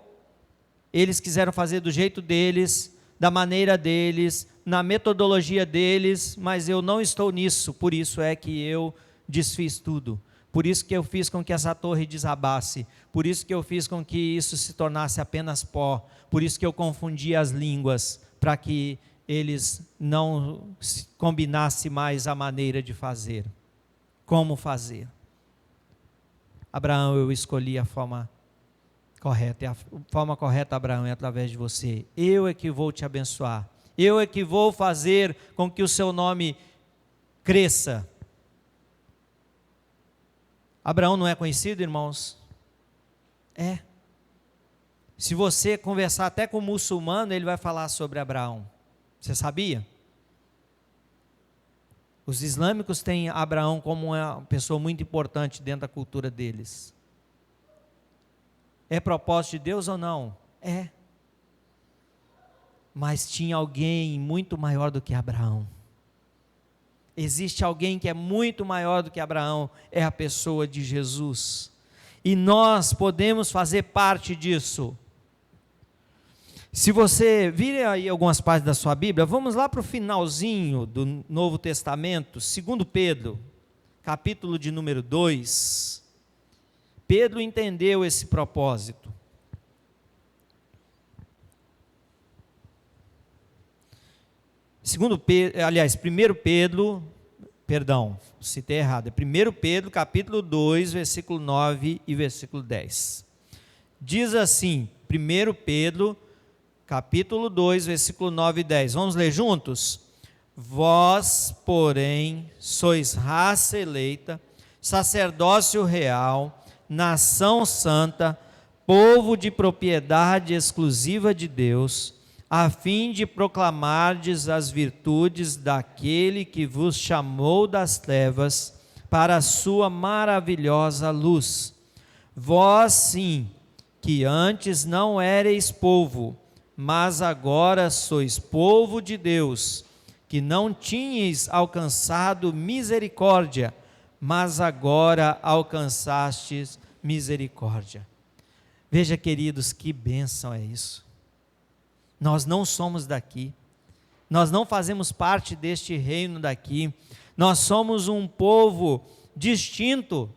Speaker 1: eles quiseram fazer do jeito deles, da maneira deles, na metodologia deles, mas eu não estou nisso, por isso é que eu desfiz tudo, por isso que eu fiz com que essa torre desabasse, por isso que eu fiz com que isso se tornasse apenas pó, por isso que eu confundi as línguas, para que eles não combinassem mais a maneira de fazer, como fazer. Abraão, eu escolhi a forma correta, e a forma correta, Abraão, é através de você. Eu é que vou te abençoar, eu é que vou fazer com que o seu nome cresça. Abraão não é conhecido, irmãos? É. Se você conversar até com um muçulmano, ele vai falar sobre Abraão. Você sabia? Os islâmicos têm Abraão como uma pessoa muito importante dentro da cultura deles. É propósito de Deus ou não? É. Mas tinha alguém muito maior do que Abraão. Existe alguém que é muito maior do que Abraão, é a pessoa de Jesus. E nós podemos fazer parte disso. Se você vir aí algumas páginas da sua Bíblia, vamos lá para o finalzinho do Novo Testamento, 2 Pedro, capítulo de número 2. Pedro entendeu esse propósito. Citei errado, é 1 Pedro, capítulo 2, versículo 9 e versículo 10. Diz assim, 1 Pedro, capítulo 2, versículo 9 e 10. Vamos ler juntos? Vós, porém, sois raça eleita, sacerdócio real, nação santa, povo de propriedade exclusiva de Deus, a fim de proclamardes as virtudes daquele que vos chamou das trevas para a sua maravilhosa luz. Vós sim, que antes não éreis povo, mas agora sois povo de Deus, que não tinhais alcançado misericórdia, mas agora alcançastes misericórdia. Veja, queridos, que bênção é isso. Nós não somos daqui, nós não fazemos parte deste reino daqui, nós somos um povo distinto.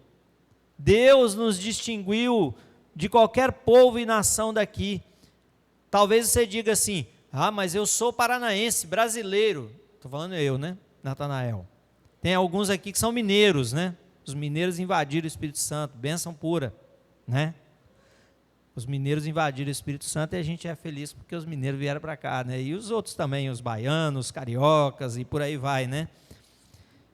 Speaker 1: Deus nos distinguiu de qualquer povo e nação daqui. Talvez você diga assim, mas eu sou paranaense, brasileiro. Estou falando eu, né, Natanael? Tem alguns aqui que são mineiros, né? Os mineiros invadiram o Espírito Santo, bênção pura, né? Os mineiros invadiram o Espírito Santo e a gente é feliz porque os mineiros vieram para cá, né? E os outros também, os baianos, os cariocas e por aí vai, né?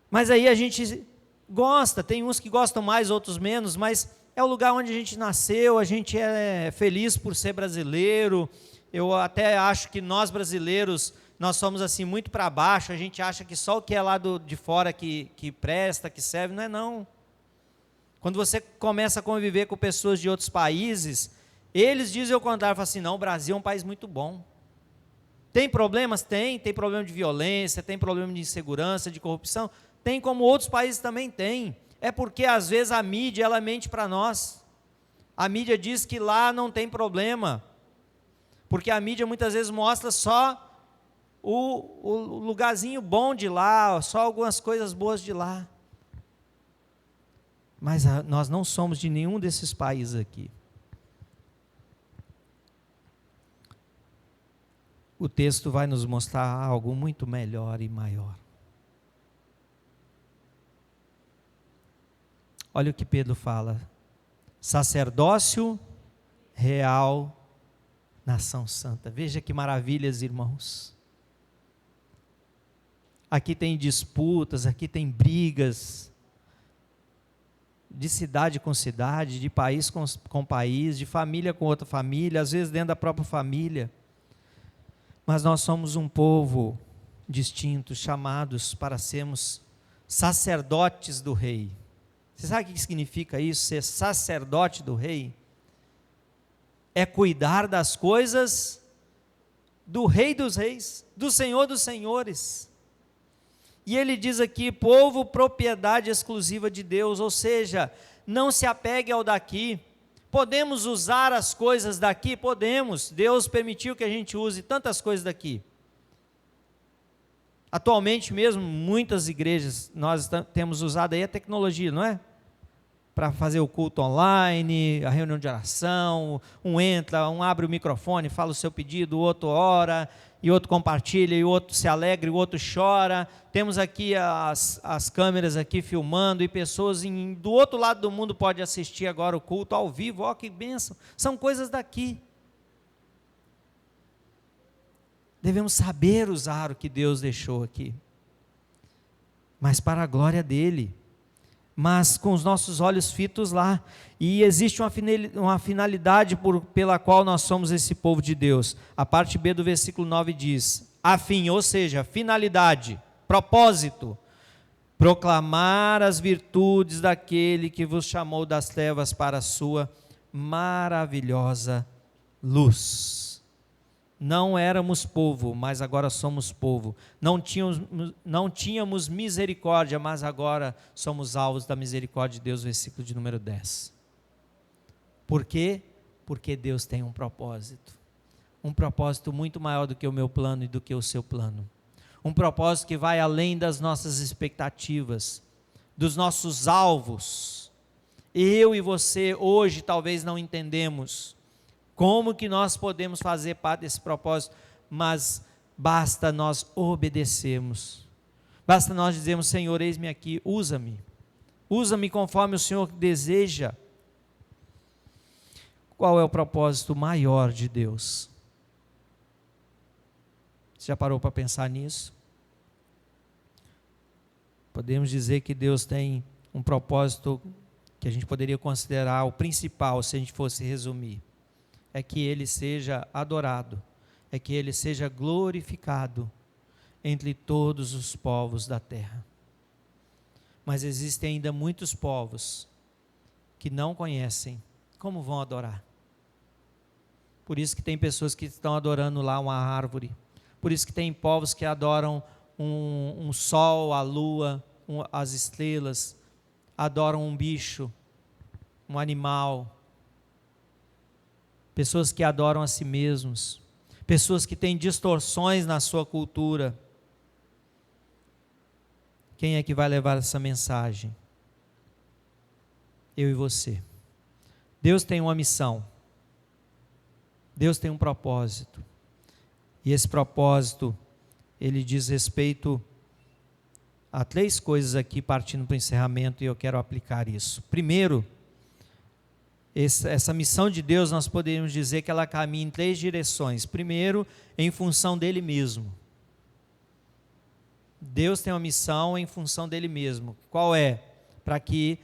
Speaker 1: Mas aí a gente gosta, tem uns que gostam mais, outros menos, mas é o lugar onde a gente nasceu, a gente é feliz por ser brasileiro. Eu até acho que nós brasileiros, nós somos assim muito para baixo, a gente acha que só o que é lá de fora que presta, que serve, não é não. Quando você começa a conviver com pessoas de outros países, eles dizem o contrário, falam assim, não, o Brasil é um país muito bom. Tem problemas? Tem problema de violência, tem problema de insegurança, de corrupção, tem como outros países também tem. É porque às vezes a mídia, ela mente para nós. A mídia diz que lá não tem problema, porque a mídia muitas vezes mostra só o lugarzinho bom de lá, só algumas coisas boas de lá. Mas nós não somos de nenhum desses países aqui. O texto vai nos mostrar algo muito melhor e maior. Olha o que Pedro fala: sacerdócio real, nação santa. Veja que maravilhas, irmãos. Aqui tem disputas, aqui tem brigas, de cidade com cidade, de país com país, de família com outra família, às vezes dentro da própria família. Mas nós somos um povo distinto, chamados para sermos sacerdotes do rei. Você sabe o que significa isso, ser sacerdote do rei? É cuidar das coisas do rei dos reis, do senhor dos senhores. E ele diz aqui, povo, propriedade exclusiva de Deus, ou seja, não se apegue ao daqui. Podemos usar as coisas daqui? Podemos. Deus permitiu que a gente use tantas coisas daqui. Atualmente mesmo, muitas igrejas, nós temos usado aí a tecnologia, não é? Para fazer o culto online, a reunião de oração, um entra, um abre o microfone, fala o seu pedido, o outro ora, e outro compartilha, e o outro se alegra, e o outro chora. Temos aqui as câmeras aqui filmando, e pessoas do outro lado do mundo podem assistir agora o culto ao vivo. Ó, que bênção, são coisas daqui. Devemos saber usar o que Deus deixou aqui, mas para a glória dEle. mas com os nossos olhos fitos lá. E existe uma finalidade pela qual nós somos esse povo de Deus. A parte B do versículo 9 diz: a fim, ou seja, finalidade, propósito, proclamar as virtudes daquele que vos chamou das trevas para a sua maravilhosa luz. Não éramos povo, mas agora somos povo. Não tínhamos misericórdia, mas agora somos alvos da misericórdia de Deus, versículo de número 10. Por quê? Porque Deus tem um propósito muito maior do que o meu plano e do que o seu plano. Um propósito que vai além das nossas expectativas, dos nossos alvos. Eu e você hoje talvez não entendemos como que nós podemos fazer parte desse propósito, mas basta nós obedecermos. Basta nós dizermos: Senhor, eis-me aqui, usa-me. Usa-me conforme o Senhor deseja. Qual é o propósito maior de Deus? Você já parou para pensar nisso? Podemos dizer que Deus tem um propósito que a gente poderia considerar o principal, se a gente fosse resumir. É que Ele seja adorado, é que Ele seja glorificado entre todos os povos da terra. Mas existem ainda muitos povos que não conhecem como vão adorar. Por isso que tem pessoas que estão adorando lá uma árvore. Por isso que tem povos que adoram um sol, a lua, as estrelas, adoram um bicho, um animal. Pessoas que adoram a si mesmos, pessoas que têm distorções na sua cultura. Quem é que vai levar essa mensagem? Eu e você. Deus tem uma missão, Deus tem um propósito, e esse propósito, ele diz respeito a 3 coisas aqui, partindo para o encerramento, e eu quero aplicar isso. Primeiro, essa missão de Deus, nós poderíamos dizer que ela caminha em 3 direções. Primeiro, em função dele mesmo. Deus tem uma missão em função dele mesmo. Qual é? Para que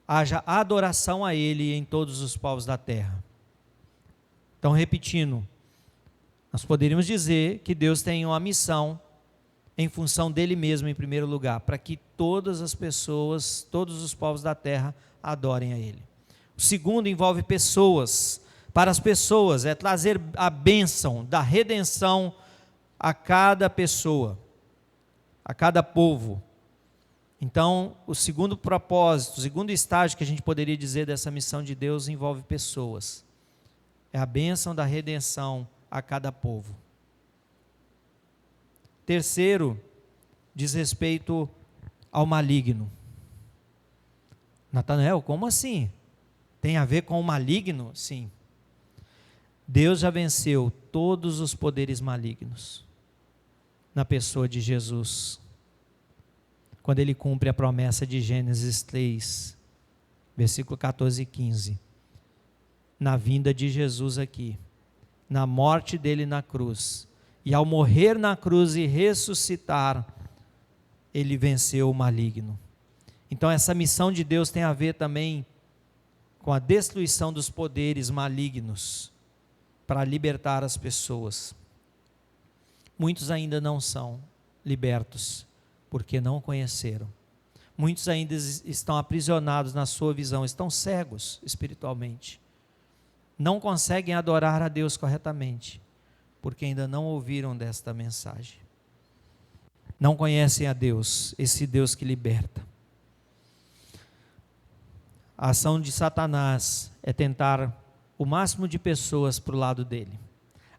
Speaker 1: haja adoração a ele em todos os povos da terra. Então, repetindo, nós poderíamos dizer que Deus tem uma missão em função dele mesmo em primeiro lugar, para que todas as pessoas, todos os povos da terra adorem a ele. O segundo envolve pessoas. Para as pessoas é trazer a bênção da redenção a cada pessoa, a cada povo. Então, o segundo propósito, o segundo estágio que a gente poderia dizer dessa missão de Deus envolve pessoas. É a bênção da redenção a cada povo. Terceiro, diz respeito ao maligno. Natanael, como assim? Tem a ver com o maligno? Sim. Deus já venceu todos os poderes malignos na pessoa de Jesus, quando ele cumpre a promessa de Gênesis 3, versículo 14 e 15, na vinda de Jesus aqui, na morte dele na cruz, e ao morrer na cruz e ressuscitar, ele venceu o maligno. Então essa missão de Deus tem a ver também com a destruição dos poderes malignos, para libertar as pessoas. Muitos ainda não são libertos, porque não o conheceram. Muitos ainda estão aprisionados na sua visão, estão cegos espiritualmente. Não conseguem adorar a Deus corretamente, porque ainda não ouviram desta mensagem. Não conhecem a Deus, esse Deus que liberta. A ação de Satanás é tentar o máximo de pessoas para o lado dele.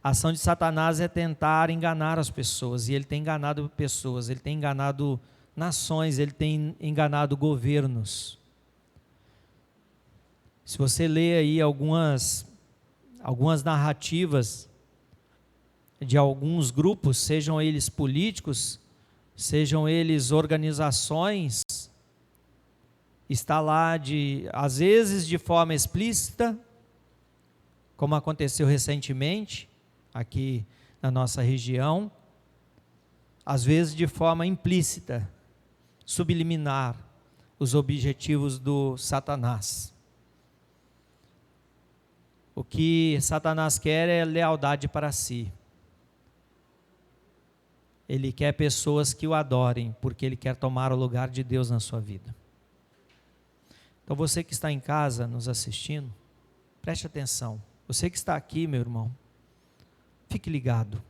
Speaker 1: A ação de Satanás é tentar enganar as pessoas, e ele tem enganado pessoas, ele tem enganado nações, ele tem enganado governos. Se você ler aí algumas narrativas de alguns grupos, sejam eles políticos, sejam eles organizações, está lá às vezes de forma explícita, como aconteceu recentemente aqui na nossa região, às vezes de forma implícita, subliminar, os objetivos do Satanás. O que Satanás quer é lealdade para si. Ele quer pessoas que o adorem, porque ele quer tomar o lugar de Deus na sua vida. Então você que está em casa nos assistindo, preste atenção. Você que está aqui, meu irmão, fique ligado.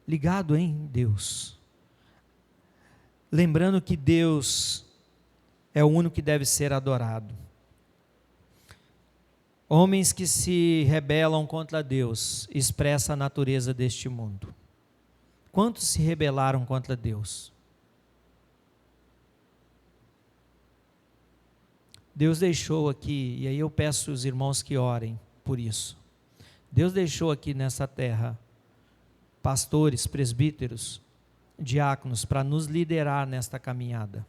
Speaker 1: Ligado em Deus. Lembrando que Deus é o único que deve ser adorado. Homens que se rebelam contra Deus expressam a natureza deste mundo. Quantos se rebelaram contra Deus? Deus deixou aqui, e aí eu peço aos irmãos que orem por isso. Deus deixou aqui nessa terra pastores, presbíteros, diáconos para nos liderar nesta caminhada.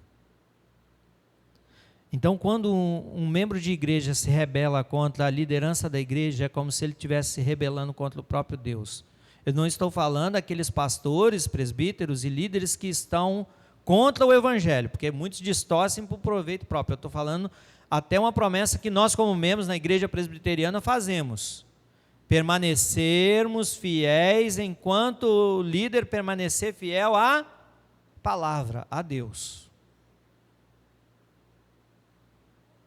Speaker 1: Então, quando um membro de igreja se rebela contra a liderança da igreja, é como se ele estivesse se rebelando contra o próprio Deus. Eu não estou falando daqueles pastores, presbíteros e líderes que estão contra o evangelho, porque muitos distorcem para o proveito próprio. Eu estou falando até uma promessa que nós, como membros na igreja presbiteriana, fazemos. Permanecermos fiéis enquanto o líder permanecer fiel à palavra, a Deus.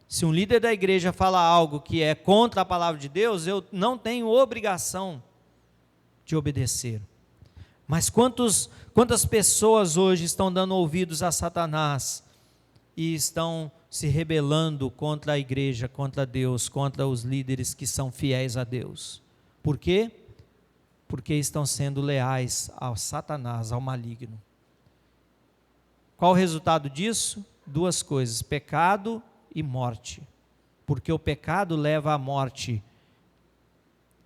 Speaker 1: Se um líder da igreja fala algo que é contra a palavra de Deus, eu não tenho obrigação de obedecer. Mas quantas pessoas hoje estão dando ouvidos a Satanás e estão se rebelando contra a igreja, contra Deus, contra os líderes que são fiéis a Deus? Por quê? Porque estão sendo leais ao Satanás, ao maligno. Qual o resultado disso? Duas coisas: pecado e morte, porque o pecado leva à morte,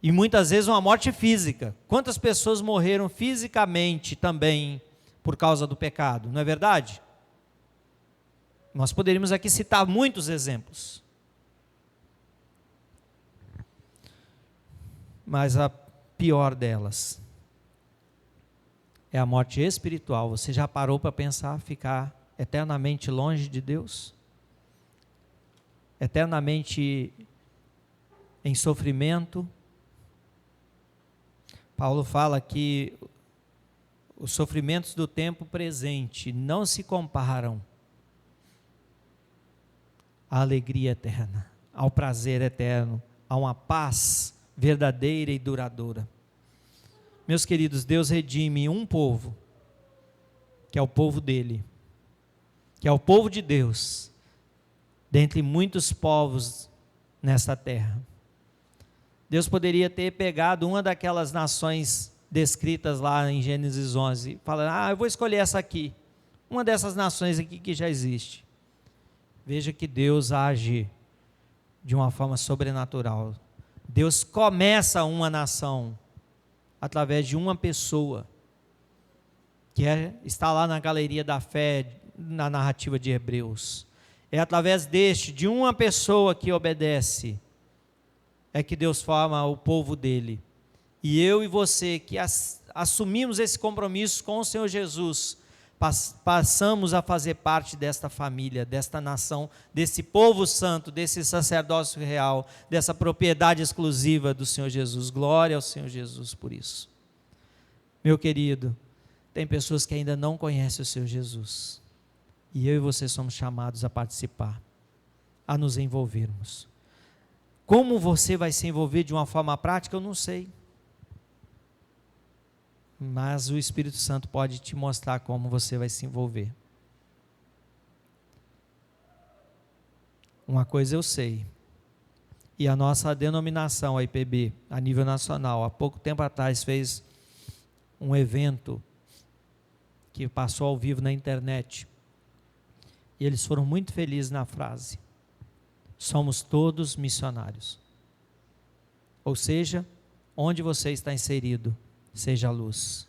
Speaker 1: e muitas vezes uma morte física. Quantas pessoas morreram fisicamente também por causa do pecado, não é verdade? Nós poderíamos aqui citar muitos exemplos, mas a pior delas é a morte espiritual. Você já parou para pensar ficar eternamente longe de Deus? Eternamente em sofrimento? Paulo fala que os sofrimentos do tempo presente não se comparam à alegria eterna, ao prazer eterno, a uma paz verdadeira e duradoura. Meus queridos, Deus redime um povo, que é o povo dele, que é o povo de Deus, dentre muitos povos nesta terra. Deus poderia ter pegado uma daquelas nações descritas lá em Gênesis 11, falando: eu vou escolher essa aqui, uma dessas nações aqui que já existe. Veja que Deus age de uma forma sobrenatural. Deus começa uma nação através de uma pessoa, que está lá na galeria da fé, na narrativa de Hebreus. É através de uma pessoa que obedece, é que Deus forma o povo dele. E eu e você que assumimos esse compromisso com o Senhor Jesus, passamos a fazer parte desta família, desta nação, desse povo santo, desse sacerdócio real, dessa propriedade exclusiva do Senhor Jesus. Glória ao Senhor Jesus por isso. Meu querido, tem pessoas que ainda não conhecem o Senhor Jesus, e eu e você somos chamados a participar, a nos envolvermos. Como você vai se envolver de uma forma prática, eu não sei. Mas o Espírito Santo pode te mostrar como você vai se envolver. Uma coisa eu sei, e a nossa denominação, a IPB, a nível nacional, há pouco tempo atrás fez um evento que passou ao vivo na internet, e eles foram muito felizes na frase: somos todos missionários. Ou seja, onde você está inserido, seja a luz.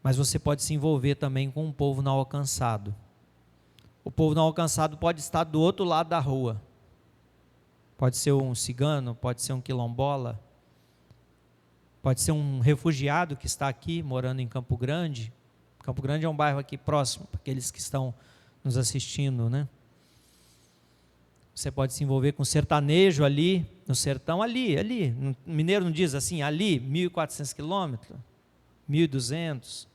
Speaker 1: Mas você pode se envolver também com um povo não alcançado. O povo não alcançado pode estar do outro lado da rua. Pode ser um cigano, pode ser um quilombola, pode ser um refugiado que está aqui, morando em Campo Grande. Campo Grande é um bairro aqui próximo, para aqueles que estão nos assistindo, né? Você pode se envolver com sertanejo ali, no sertão, ali. O mineiro não diz assim, ali, 1.400 quilômetros, 1.200.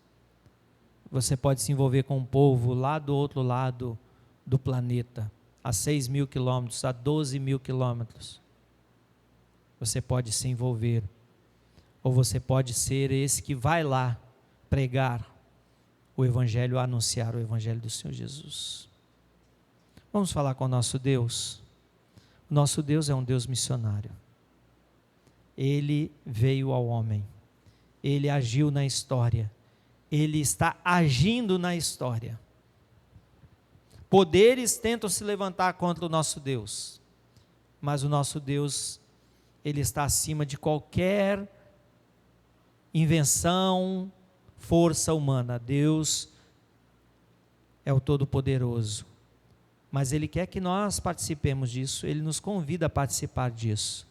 Speaker 1: Você pode se envolver com um povo lá do outro lado do planeta, a 6.000 quilômetros, a 12.000 quilômetros. Você pode se envolver. Ou você pode ser esse que vai lá pregar o Evangelho, anunciar o Evangelho do Senhor Jesus. Vamos falar com o nosso Deus. O nosso Deus é um Deus missionário. Ele veio ao homem. Ele agiu na história. Ele está agindo na história. Poderes tentam se levantar contra o nosso Deus. Mas o nosso Deus, Ele está acima de qualquer invenção, força humana. Deus é o Todo-Poderoso. Mas Ele quer que nós participemos disso, Ele nos convida a participar disso.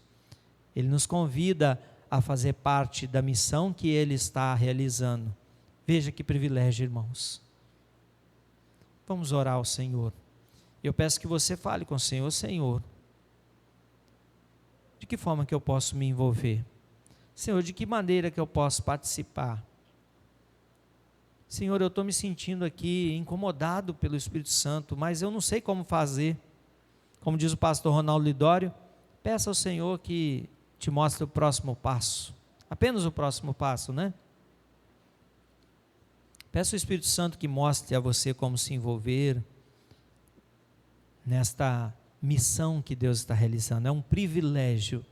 Speaker 1: Ele nos convida a fazer parte da missão que Ele está realizando. Veja que privilégio, irmãos. Vamos orar ao Senhor. Eu peço que você fale com o Senhor: Senhor, de que forma que eu posso me envolver? Senhor, de que maneira que eu posso participar? Senhor, eu estou me sentindo aqui incomodado pelo Espírito Santo, mas eu não sei como fazer. Como diz o pastor Ronaldo Lidório, peça ao Senhor que te mostre o próximo passo. Apenas o próximo passo, né? Peça ao Espírito Santo que mostre a você como se envolver nesta missão que Deus está realizando. É um privilégio,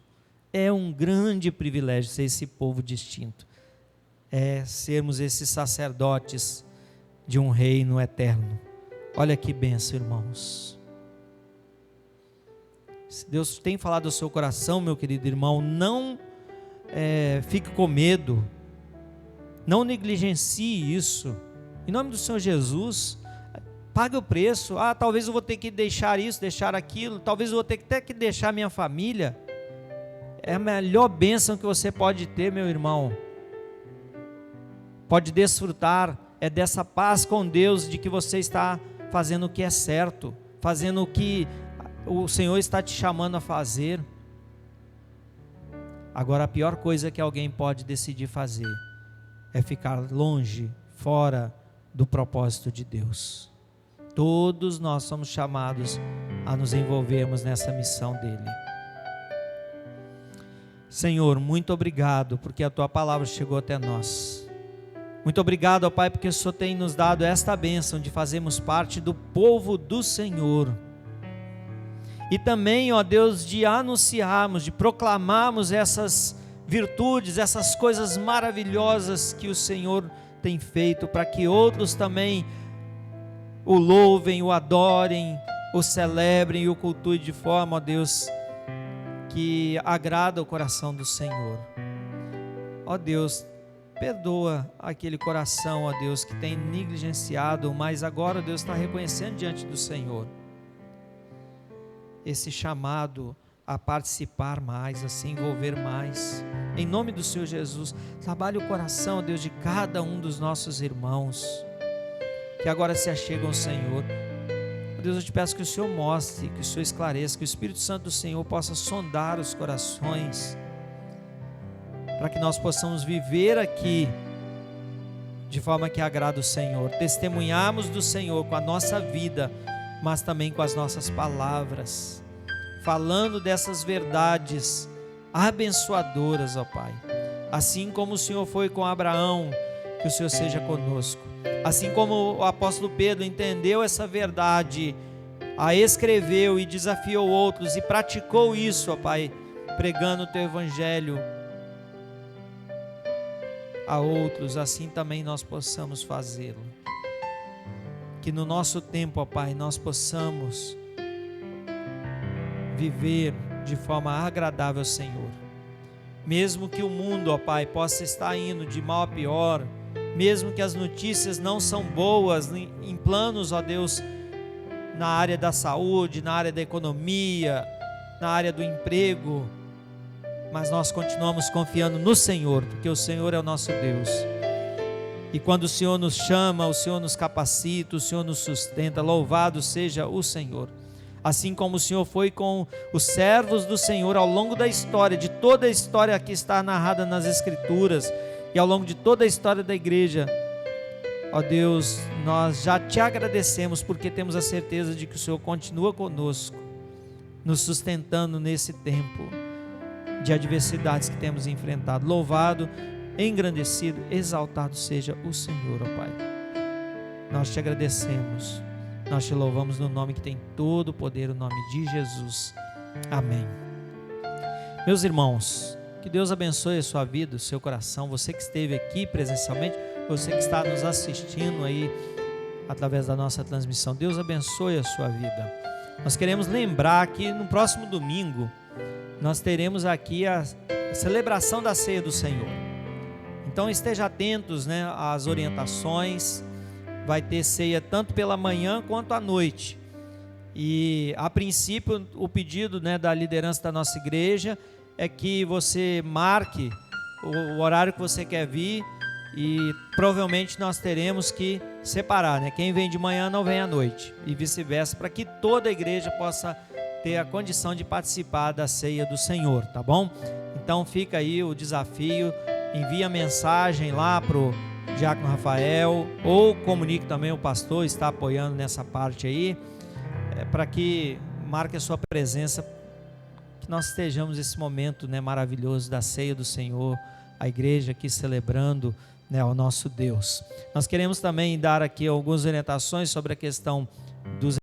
Speaker 1: é um grande privilégio ser esse povo distinto. É sermos esses sacerdotes de um reino eterno. Olha que bênção, irmãos. Se Deus tem falado ao seu coração, meu querido irmão, não fique com medo, não negligencie isso. Em nome do Senhor Jesus, pague o preço. Talvez eu vou ter que deixar isso, deixar aquilo, talvez eu vou ter até que deixar minha família. É a melhor bênção que você pode ter, meu irmão. Pode desfrutar dessa paz com Deus, de que você está fazendo o que é certo, fazendo o que o Senhor está te chamando a fazer. Agora, a pior coisa que alguém pode decidir fazer é ficar longe, fora do propósito de Deus. Todos nós somos chamados a nos envolvermos nessa missão dele. Senhor, muito obrigado, porque a tua palavra chegou até nós. Muito obrigado, ó Pai, porque o Senhor tem nos dado esta bênção de fazermos parte do povo do Senhor. E também, ó Deus, de anunciarmos, de proclamarmos essas virtudes, essas coisas maravilhosas que o Senhor tem feito, para que outros também o louvem, o adorem, o celebrem e o cultuem de forma, ó Deus, que agrada o coração do Senhor. Ó Deus, perdoa aquele coração, ó Deus, que tem negligenciado, mas agora, Deus, está reconhecendo diante do Senhor esse chamado a participar mais, a se envolver mais. Em nome do Senhor Jesus, trabalhe o coração, ó Deus, de cada um dos nossos irmãos que agora se achegam ao Senhor. Ó Deus, eu te peço que o Senhor mostre, que o Senhor esclareça, que o Espírito Santo do Senhor possa sondar os corações, para que nós possamos viver aqui de forma que agrada o Senhor, testemunharmos do Senhor com a nossa vida, mas também com as nossas palavras, falando dessas verdades abençoadoras, ó Pai. Assim como o Senhor foi com Abraão, que o Senhor seja conosco. Assim como o apóstolo Pedro entendeu essa verdade, a escreveu e desafiou outros e praticou isso, ó Pai, pregando o teu evangelho a outros, assim também nós possamos fazê-lo. Que no nosso tempo, ó Pai, nós possamos viver de forma agradável ao Senhor. Mesmo que o mundo, ó Pai, possa estar indo de mal a pior, mesmo que as notícias não são boas em planos, ó Deus, na área da saúde, na área da economia, na área do emprego, mas nós continuamos confiando no Senhor, porque o Senhor é o nosso Deus. E quando o Senhor nos chama, o Senhor nos capacita, o Senhor nos sustenta. Louvado seja o Senhor. Assim como o Senhor foi com os servos do Senhor ao longo da história, de toda a história que está narrada nas Escrituras, e ao longo de toda a história da igreja. Ó Deus, nós já te agradecemos porque temos a certeza de que o Senhor continua conosco, nos sustentando nesse tempo de adversidades que temos enfrentado. Louvado, engrandecido, exaltado seja o Senhor, ó Pai. Nós te agradecemos, nós te louvamos no nome que tem todo o poder, o nome de Jesus. Amém. Meus irmãos, que Deus abençoe a sua vida, o seu coração, você que esteve aqui presencialmente, você que está nos assistindo aí através da nossa transmissão. Deus abençoe a sua vida. Nós queremos lembrar que no próximo domingo nós teremos aqui a celebração da ceia do Senhor. Então esteja atentos, né, às orientações. Vai ter ceia tanto pela manhã quanto à noite. E a princípio o pedido, né, da liderança da nossa igreja é que você marque o horário que você quer vir, e provavelmente nós teremos que separar, né? Quem vem de manhã não vem à noite e vice-versa, para que toda a igreja possa ter a condição de participar da ceia do Senhor, tá bom? Então fica aí o desafio, envia mensagem lá para o Diácono Rafael, ou comunique também, o pastor está apoiando nessa parte aí, para que marque a sua presença, que nós estejamos nesse momento, né, maravilhoso da ceia do Senhor, a igreja aqui celebrando, né, ao nosso Deus. Nós queremos também dar aqui algumas orientações sobre a questão dos